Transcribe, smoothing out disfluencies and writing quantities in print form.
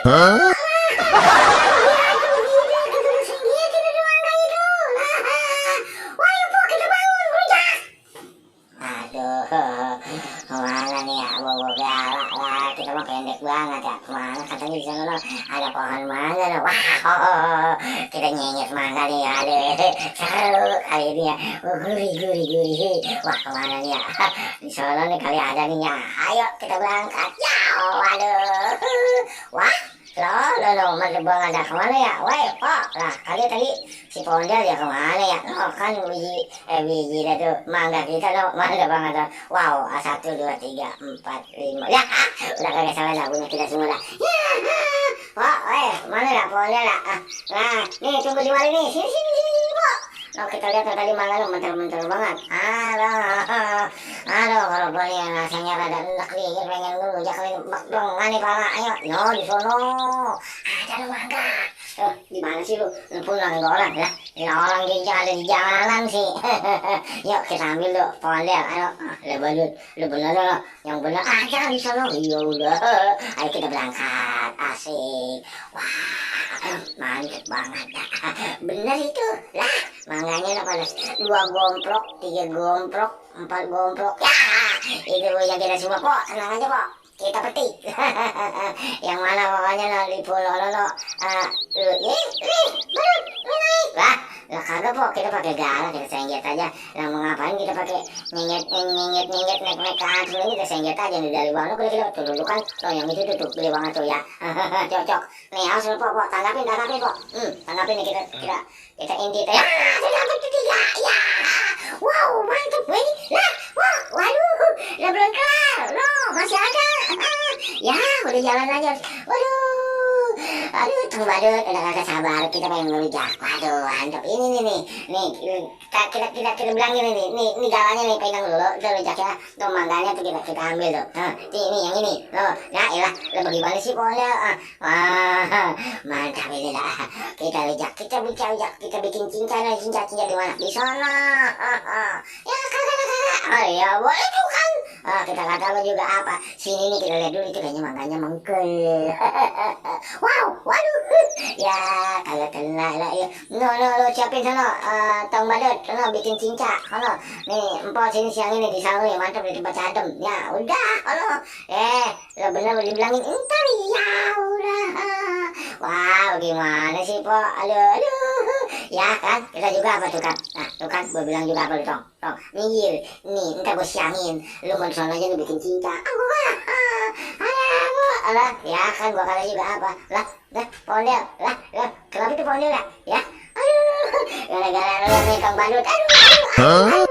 Hah? Aduh, kemana nih ya, bawa galak lah, kita mah pendek banget ya, kemana katanya di sana loh, ada pohon mangga loh, wah, kita nyenyet mangga nih, aduh, seru kali ini ya, gurih, wah kemana nih ya, di sana nih kali ada nih ya, ayo kita berangkat, ya, waduh, wah. Loh, mantep banget dah kemana ya? Woi, Pak, lah kali tadi si Pondel ya kemana ya? Oh, kan biji dah tuh mangga kita loh, mantep banget dah. Wow, 1, 2, 3, 4, 5. Ya, udah kagak salah dah punya kita semua dah. Ya, Pak, mana dah Pondel dah? Nah, nih tunggu di mari nih, sini, Pak. Nah, kita lihat tadi mangga lo mentel banget. Aduh, kalau boleh rasanya rada enak nih, pengen ngelunjak kali bak dong, mana pala, ayo, no di sono, ada lo mangga. Di mana sih lu? Lu pulang ke orang ya? Ya orang dia ada di jalan sih. Yuk kita ambil lo, Pondel, ayo, lu bener lo, yang bener ada di sono. Iya udah, ayo kita berangkat, asik. Wah, mantep banget dah. Bener itu lah, mangganya pada 2 gomprok, 3 gomprok, 4 gomprok. Ya, itu yang kita semua kok, tenang aja kok. Kita petik. Yang mana pokoknya lo di pulau lo, lu naik. Lah kagak kok, kita pakai galak, kita sengget aja. Lah mau ngapain kita pakai nyenyet naik ke atas ini, kita sengget aja nih dari bawah. Kita tuh kan, tuh yang itu tuh gede banget tuh ya. Cocok. Nih harus lo pok, tanggapin pok. Tanggapin nih kita inti ya. Dapat 3 ya. Wow, mantap gue nih. Lah, waduh, udah belum kelar. Loh, masih ada. Ya, udah jalan aja. Aduh, tunggu badut, udah kagak sabar, kita pengen ngelujak. Waduh, mantap. Ini nih, kita bilang nih, galanya nih, pegang dulu, tuh lujaknya, tuh mangganya tuh kita ambil tuh. Ini yang ini, tuh, ya elah, lo bagaimana sih pokoknya, mantap ini dah. Kita lujak, kita bikin cinta di mana? Di sana. Ya kagak. Oh ya boleh tuh kan. Kita kata lo juga apa? Sini nih kita lihat dulu itu kayaknya mangganya mengkel. Wow, waduh. Ya kagak kena lah ya. No, siapin sana. Tong badut, sana bikin cinca. Halo, nih empok sini siang ini di sana ya mantap di tempat cadem. Ya udah, halo. Lo bener dibilangin entar ya udah. Wow, gimana sih po? Aduh. Ya kan, kita juga apa tuh kan? Nah, tuh kan, gue bilang juga apa lu tong, minggir, nih, entar gue siangin, lu mau disana aja lu bikin cinta, alah, ya kan, gue kata juga apa, lah, Pondel, lah, kenapa itu Pondel ya, aduh, gara-gara lu nih Kang Badut, aduh.